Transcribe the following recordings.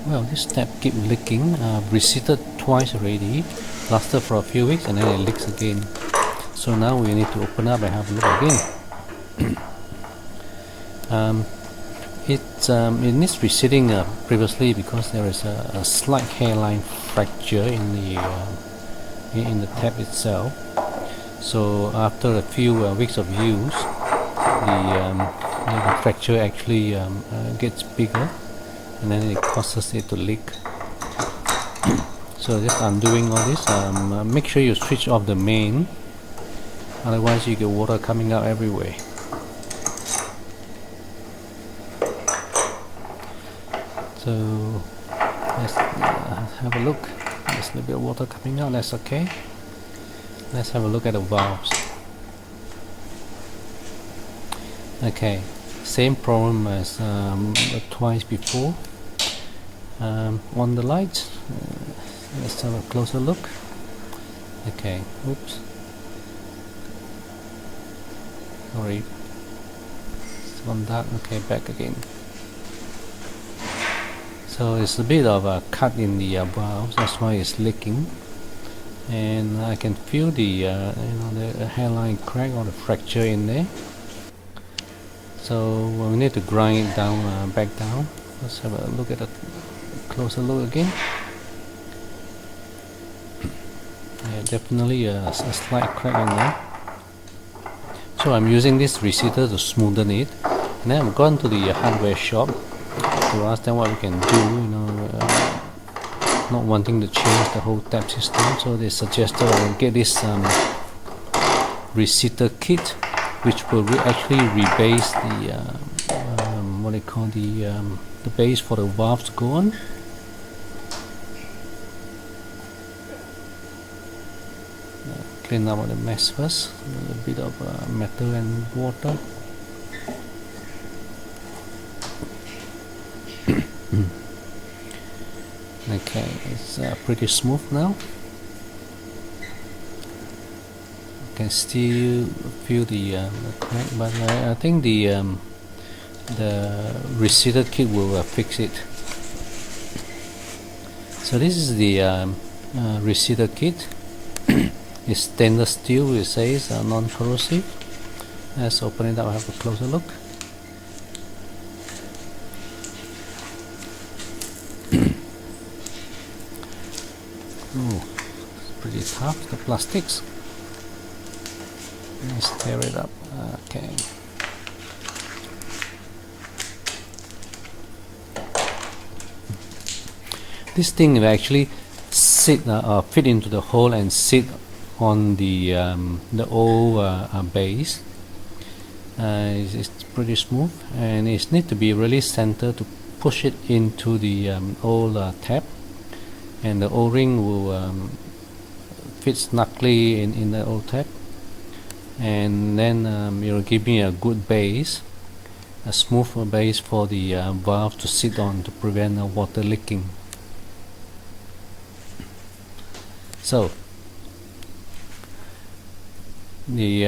Well, this tap keep leaking. Reseated twice already, lasted for a few weeks, and then it leaks again. So now we need to open up and have a look again. It needs reseating previously because there is a slight hairline fracture in the tap itself. So after a few weeks of use, the fracture actually gets bigger, and then it causes it to leak. So just undoing all this, make sure you switch off the main, otherwise you get water coming out everywhere. So let's have a look. There's a little bit of water coming out, that's okay. Let's have a look at the valves. Okay, same problem as twice before. On the light, let's have a closer look. Okay, oops. Sorry. It's gone dark. Okay, back again. So it's a bit of a cut in the valves, that's why it's leaking. And I can feel the the hairline crack or the fracture in there. So we need to grind it down, back down. Let's have a look at a closer look again. Yeah, definitely a slight crack in there. So I'm using this reseater to smoothen it, and then I've gone to the hardware shop to ask them what we can do. Not wanting to change the whole tap system, so they suggested I get this reseater kit, which will actually rebase the what they call the base for the valves to go on. Clean up all the mess first. A little bit of metal and water. Okay, it's pretty smooth now. You can still feel the crack, but I think the reseated kit will fix it. So this is the reseated kit. It's stainless steel, it says non-corrosive. Let's open it up and have a closer look. Oh, it's pretty tough, the plastics. Let's tear it up. Okay. This thing will actually sit, fit into the hole and sit on the old base. It's pretty smooth, and it needs to be really centered to push it into the old tap, and the O-ring will fit snugly in the old tap, and then it'll give me a good base, a smooth base for the valve to sit on to prevent water leaking. So the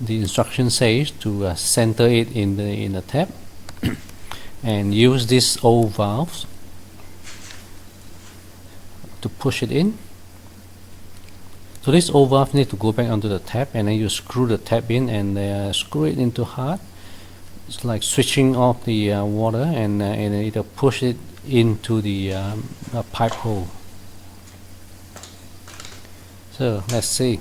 instruction says to center it in the tap and use these old valves to push it in. So this old valve need to go back onto the tap, and then you screw the tap in and screw it into hard. It's like switching off the water, and it'll push it into the pipe hole. So let's see.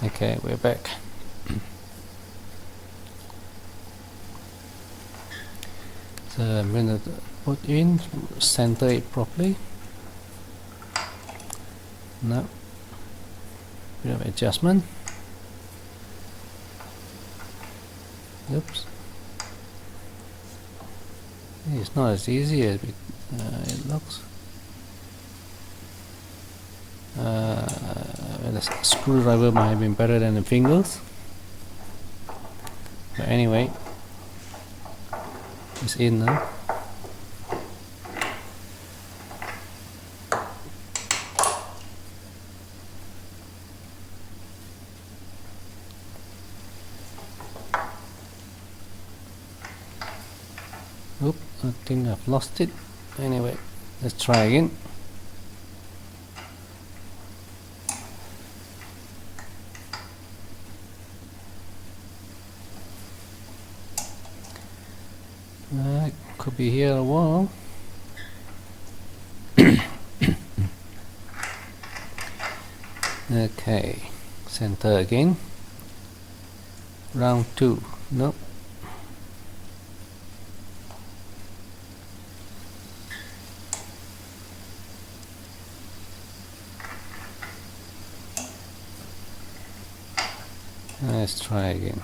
Okay, we're back. So I'm going to put in, center it properly. Now, bit of adjustment. Oops. It's not as easy as it looks. the screwdriver might have been better than the fingers, but anyway, it's in now. Oop, I think I've lost it. Anyway, let's try again. Could be here a while. Okay, center again. Round 2. Nope. Let's try again.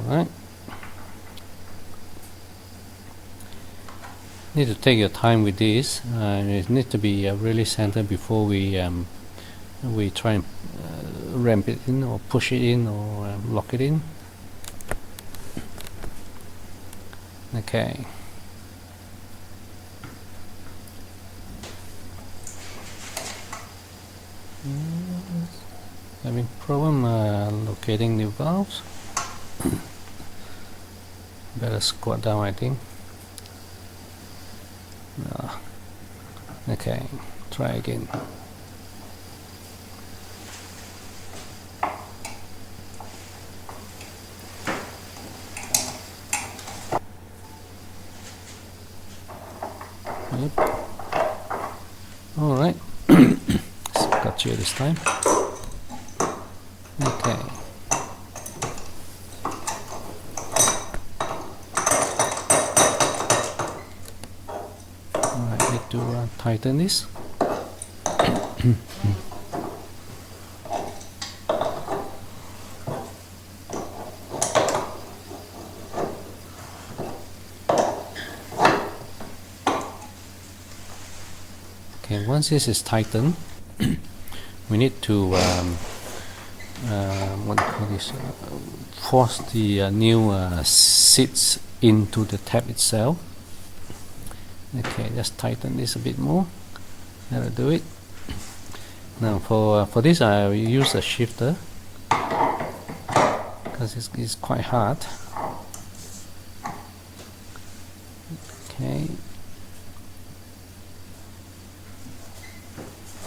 Alright. Need to take your time with this. It needs to be really centered before we try and ramp it in or push it in or lock it in. Okay. Having problem locating the valves. Better squat down, I think. Okay, try again. Yep. All right. Got you this time. Okay. Alright, need to tighten this. Okay, once this is tightened, we need to what do you call this? Force the new seats into the tap itself. Okay, just tighten this a bit more. That'll do it. Now for this, I will use a shifter because it's quite hard. Okay.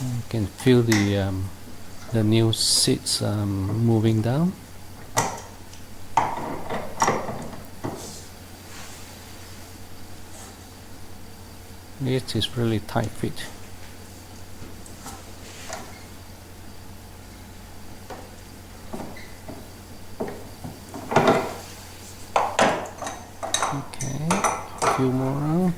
You can feel the new seats moving down. It is really tight fit. Okay, a few more rounds.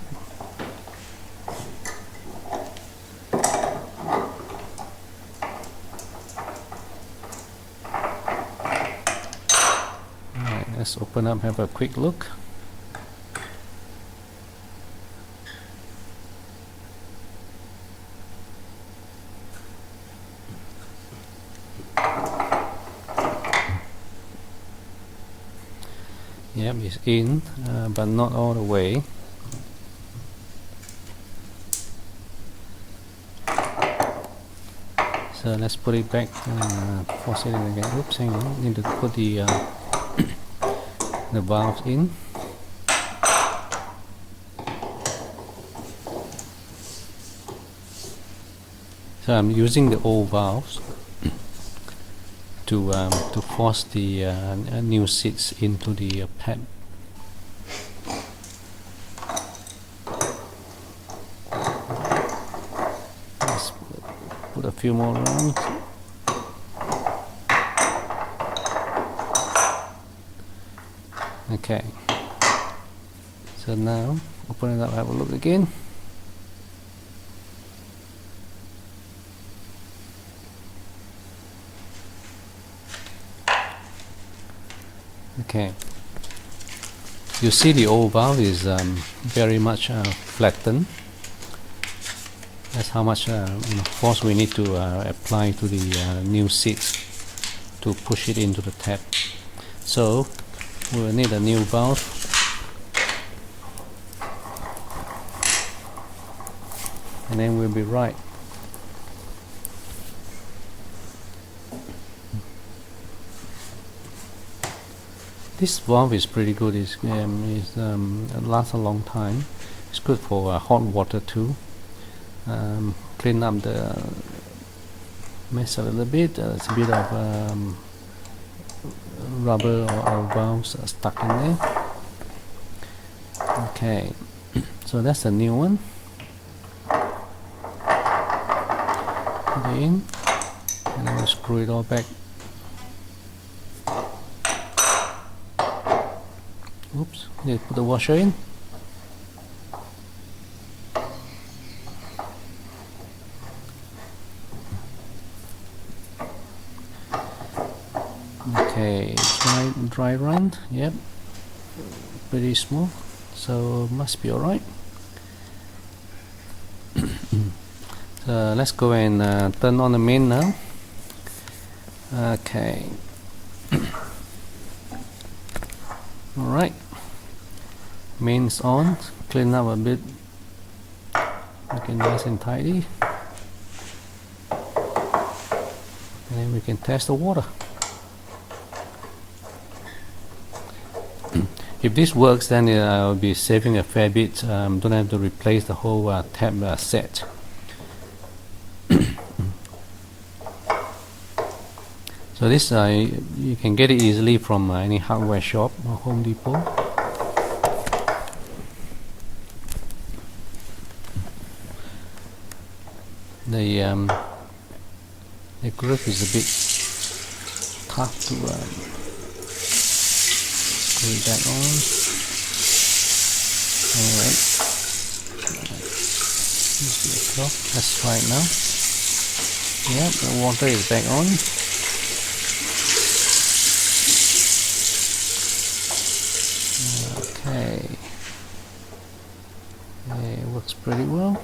Let's open up, have a quick look. Yep, it's in, but not all the way. So let's put it back and force it in again. Oops, hang on, need to put the valves in. So I'm using the old valves to force the new seats into the pad. Let's put a few more rounds. Okay, so now open it up, have a look again. Okay, you see the old valve is very much flattened. That's how much force we need to apply to the new seat to push it into the tap. So we will need a new valve. And then we'll be right. This valve is pretty good. It lasts a long time. It's good for hot water too. Clean up the mess a little bit. There's a bit of rubber or valves stuck in there. Okay, so that's the new one. Put it in, and then we'll screw it all back. Oops, need to put the washer in. Okay, dry run, yep, pretty smooth, so must be alright. So let's go and turn on the main now. Okay. Alright, main's on. Clean up a bit, make it nice and tidy, and then we can test the water. If this works, then I'll be saving a fair bit. Don't have to replace the whole tap set. So this you can get it easily from any hardware shop or Home Depot. The grip is a bit tough to screw it back on. Alright, use the cloth. Let's try it now. Yep, the water is back on. Okay, it works pretty well.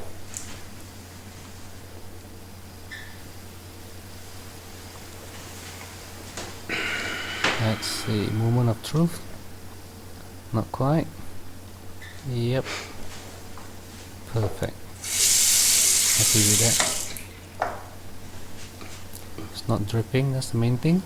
That's the moment of truth. Not quite. Yep, perfect. Happy with that. It's not dripping, that's the main thing.